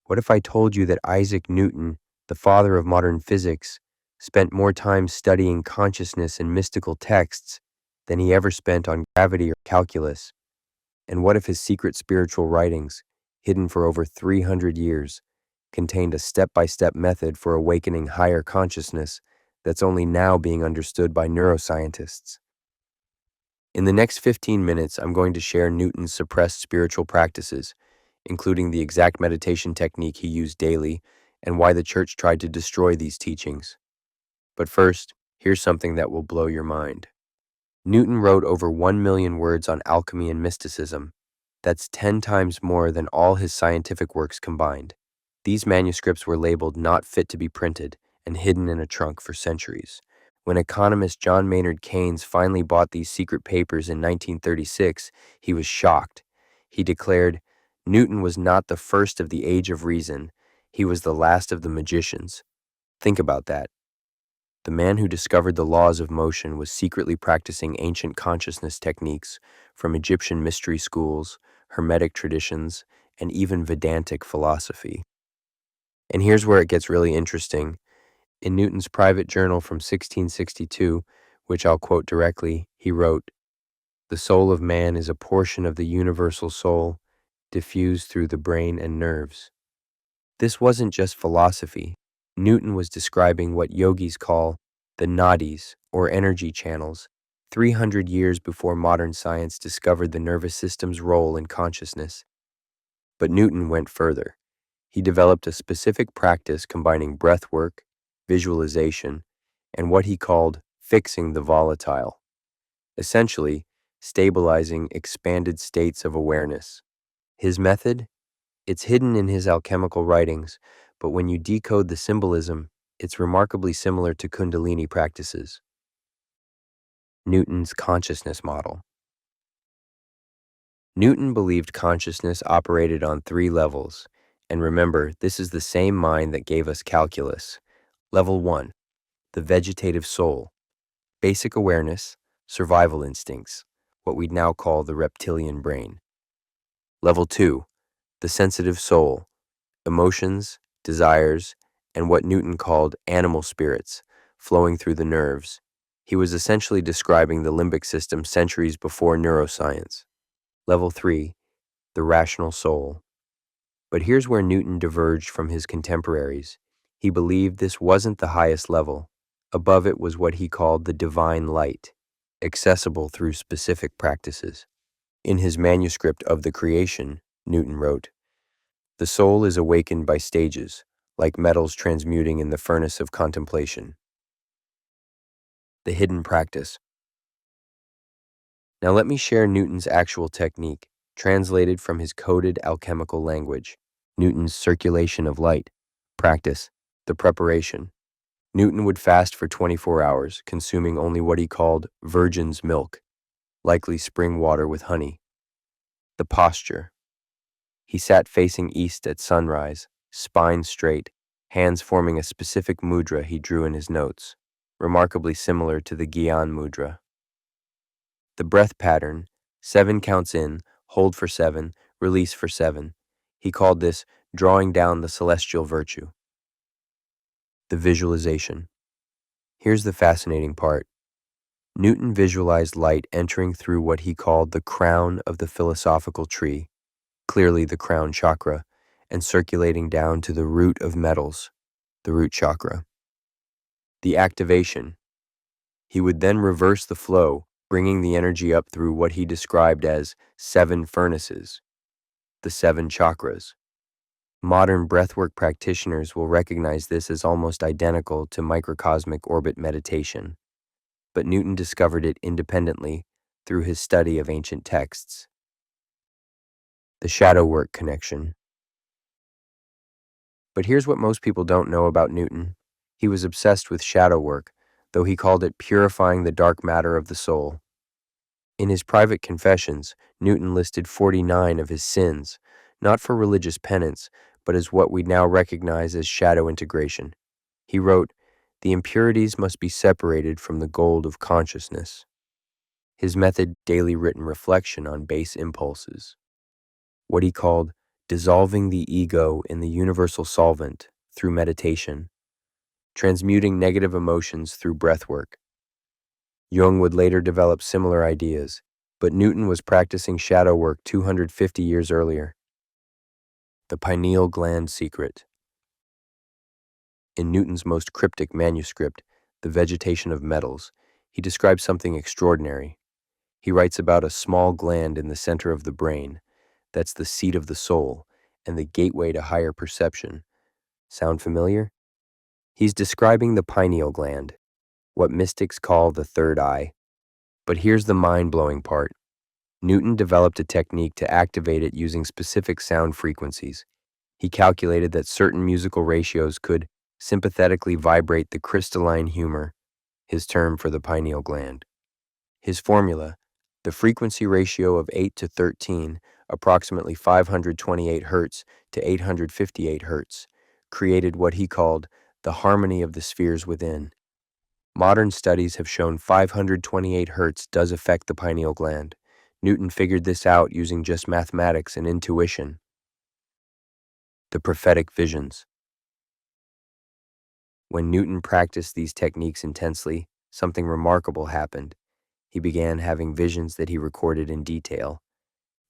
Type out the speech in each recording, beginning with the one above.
What if I told you that Isaac Newton, the father of modern physics, spent more time studying consciousness and mystical texts than he ever spent on gravity or calculus? And what if his secret spiritual writings, hidden for over 300 years, contained a step-by-step method for awakening higher consciousness that's only now being understood by neuroscientists? In the next 15 minutes, I'm going to share Newton's suppressed spiritual practices, including the exact meditation technique he used daily and why the church tried to destroy these teachings. But first, here's something that will blow your mind. Newton wrote over 1 million words on alchemy and mysticism. That's 10 times more than all his scientific works combined. These manuscripts were labeled not fit to be printed and hidden in a trunk for centuries. When economist John Maynard Keynes finally bought these secret papers in 1936, he was shocked. He declared, "Newton was not the first of the age of reason. He was the last of the magicians." Think about that. The man who discovered the laws of motion was secretly practicing ancient consciousness techniques from Egyptian mystery schools, Hermetic traditions, and even Vedantic philosophy. And here's where it gets really interesting. In Newton's private journal from 1662, which I'll quote directly, he wrote, "The soul of man is a portion of the universal soul, diffused through the brain and nerves." This wasn't just philosophy. Newton was describing what yogis call the nadis, or energy channels, 300 years before modern science discovered the nervous system's role in consciousness. But Newton went further. He developed a specific practice combining breathwork, visualization, and what he called fixing the volatile, essentially stabilizing expanded states of awareness. His method? It's hidden in his alchemical writings, but when you decode the symbolism, it's remarkably similar to Kundalini practices. Newton's consciousness model. Newton believed consciousness operated on 3 levels, and remember, this is the same mind that gave us calculus. Level 1, the vegetative soul, basic awareness, survival instincts, what we'd now call the reptilian brain. Level 2, the sensitive soul, emotions, desires, and what Newton called animal spirits, flowing through the nerves. He was essentially describing the limbic system centuries before neuroscience. Level 3, the rational soul. But here's where Newton diverged from his contemporaries. He believed this wasn't the highest level. Above it was what he called the divine light, accessible through specific practices. In his manuscript of the creation, Newton wrote, "The soul is awakened by stages, like metals transmuting in the furnace of contemplation." The hidden practice. Now let me share Newton's actual technique, translated from his coded alchemical language. Newton's circulation of light. Practice. The preparation. Newton would fast for 24 hours, consuming only what he called virgin's milk, likely spring water with honey. The posture. He sat facing east at sunrise, spine straight, hands forming a specific mudra he drew in his notes, remarkably similar to the Gyan mudra. The breath pattern, 7 counts in, hold for 7, release for 7. He called this drawing down the celestial virtue. The visualization. Here's the fascinating part. Newton visualized light entering through what he called the crown of the philosophical tree, clearly the crown chakra, and circulating down to the root of metals, the root chakra. The activation. He would then reverse the flow, bringing the energy up through what he described as 7 furnaces, the 7 chakras. Modern breathwork practitioners will recognize this as almost identical to microcosmic orbit meditation, but Newton discovered it independently through his study of ancient texts. The shadow work connection. But here's what most people don't know about Newton. He was obsessed with shadow work, though he called it purifying the dark matter of the soul. In his private confessions, Newton listed 49 of his sins, not for religious penance, but as what we now recognize as shadow integration. He wrote, "The impurities must be separated from the gold of consciousness." His method, daily written reflection on base impulses. What he called dissolving the ego in the universal solvent through meditation, transmuting negative emotions through breathwork. Jung would later develop similar ideas, but Newton was practicing shadow work 250 years earlier. The pineal gland secret. In Newton's most cryptic manuscript, The Vegetation of Metals, he describes something extraordinary. He writes about a small gland in the center of the brain. That's the seat of the soul and the gateway to higher perception. Sound familiar? He's describing the pineal gland, what mystics call the third eye. But here's the mind-blowing part. Newton developed a technique to activate it using specific sound frequencies. He calculated that certain musical ratios could sympathetically vibrate the crystalline humor, his term for the pineal gland. His formula, the frequency ratio of 8 to 13, approximately 528 Hz to 858 Hz, created what he called the harmony of the spheres within. Modern studies have shown 528 Hz does affect the pineal gland. Newton figured this out using just mathematics and intuition. The Prophetic Visions. When Newton practiced these techniques intensely, something remarkable happened. He began having visions that he recorded in detail.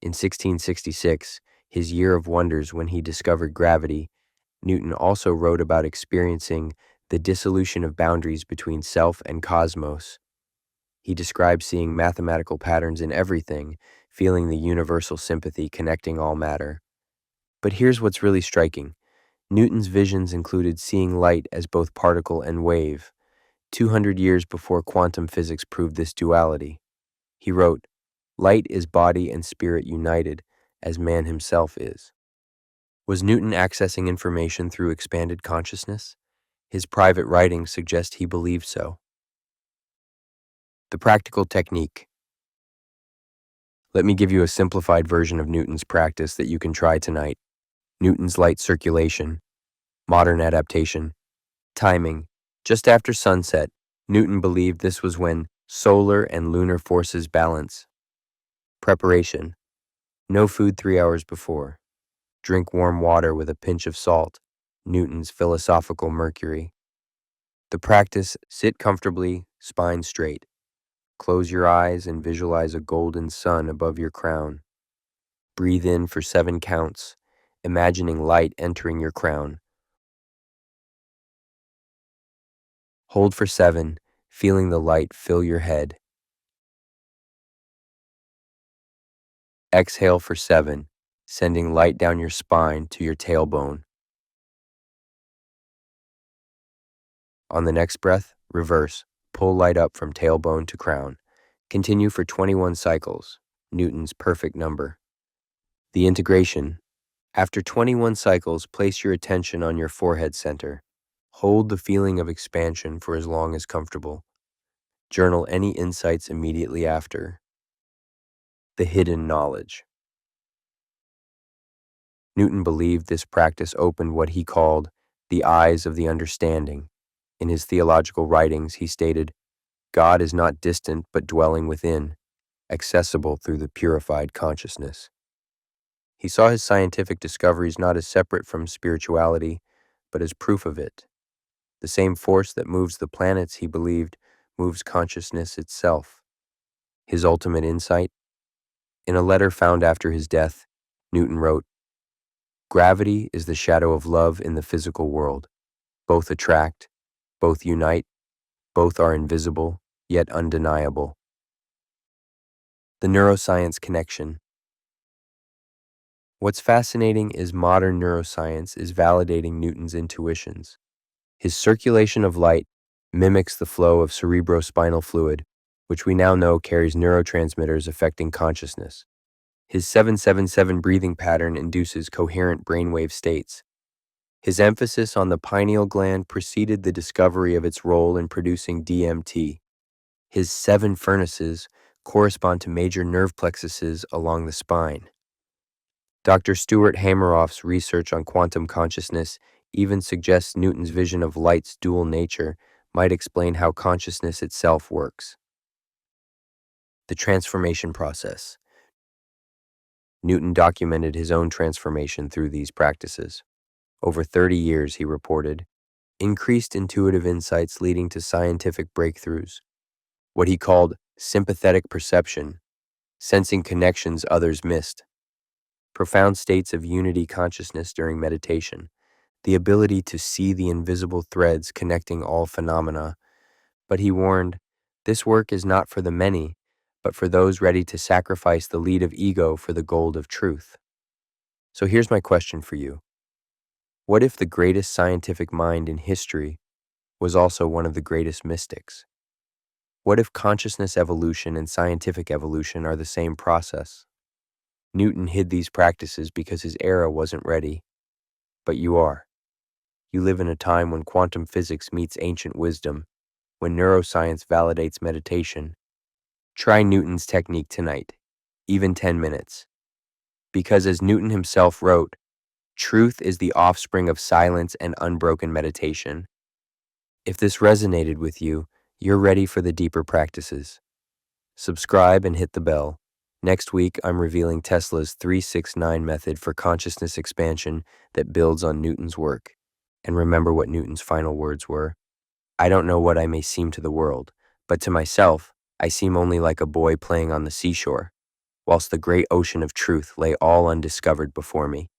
In 1666, his year of wonders when he discovered gravity, Newton also wrote about experiencing the dissolution of boundaries between self and cosmos. He described seeing mathematical patterns in everything, feeling the universal sympathy connecting all matter. But here's what's really striking. Newton's visions included seeing light as both particle and wave, 200 years before quantum physics proved this duality. He wrote, "Light is body and spirit united, as man himself is." Was Newton accessing information through expanded consciousness? His private writings suggest he believed so. The practical technique. Let me give you a simplified version of Newton's practice that you can try tonight. Newton's light circulation, modern adaptation, timing. Just after sunset, Newton believed this was when solar and lunar forces balance. Preparation. No food 3 hours before. Drink warm water with a pinch of salt, Newton's philosophical mercury. The practice, sit comfortably, spine straight. Close your eyes and visualize a golden sun above your crown. Breathe in for 7 counts, imagining light entering your crown. Hold for 7, feeling the light fill your head. Exhale for 7, sending light down your spine to your tailbone. On the next breath, reverse. Pull light up from tailbone to crown. Continue for 21 cycles, Newton's perfect number. The integration. After 21 cycles, place your attention on your forehead center. Hold the feeling of expansion for as long as comfortable. Journal any insights immediately after. The hidden knowledge. Newton believed this practice opened what he called the eyes of the understanding. In his theological writings, he stated, God is not distant but dwelling within, accessible through the purified consciousness. He saw his scientific discoveries not as separate from spirituality, but as proof of it. The same force that moves the planets, he believed, moves consciousness itself. His ultimate insight? In a letter found after his death, Newton wrote, "Gravity is the shadow of love in the physical world. Both attract, both unite, both are invisible, yet undeniable." The Neuroscience Connection. What's fascinating is modern neuroscience is validating Newton's intuitions. His circulation of light mimics the flow of cerebrospinal fluid, which we now know carries neurotransmitters affecting consciousness. His 777 breathing pattern induces coherent brainwave states. His emphasis on the pineal gland preceded the discovery of its role in producing DMT. His 7 furnaces correspond to major nerve plexuses along the spine. Dr. Stuart Hameroff's research on quantum consciousness even suggests Newton's vision of light's dual nature might explain how consciousness itself works. The transformation process. Newton documented his own transformation through these practices. Over 30 years, he reported, increased intuitive insights leading to scientific breakthroughs, what he called sympathetic perception, sensing connections others missed, profound states of unity consciousness during meditation, the ability to see the invisible threads connecting all phenomena. But he warned, this work is not for the many, but for those ready to sacrifice the lead of ego for the gold of truth. So here's my question for you. What if the greatest scientific mind in history was also one of the greatest mystics? What if consciousness evolution and scientific evolution are the same process? Newton hid these practices because his era wasn't ready, but you are. You live in a time when quantum physics meets ancient wisdom, when neuroscience validates meditation. Try Newton's technique tonight, even 10 minutes. Because as Newton himself wrote, truth is the offspring of silence and unbroken meditation. If this resonated with you, you're ready for the deeper practices. Subscribe and hit the bell. Next week, I'm revealing Tesla's 369 method for consciousness expansion that builds on Newton's work. And remember what Newton's final words were. I don't know what I may seem to the world, but to myself, I seem only like a boy playing on the seashore, whilst the great ocean of truth lay all undiscovered before me.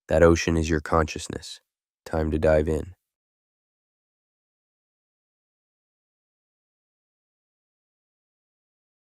That ocean is your consciousness. Time to dive in.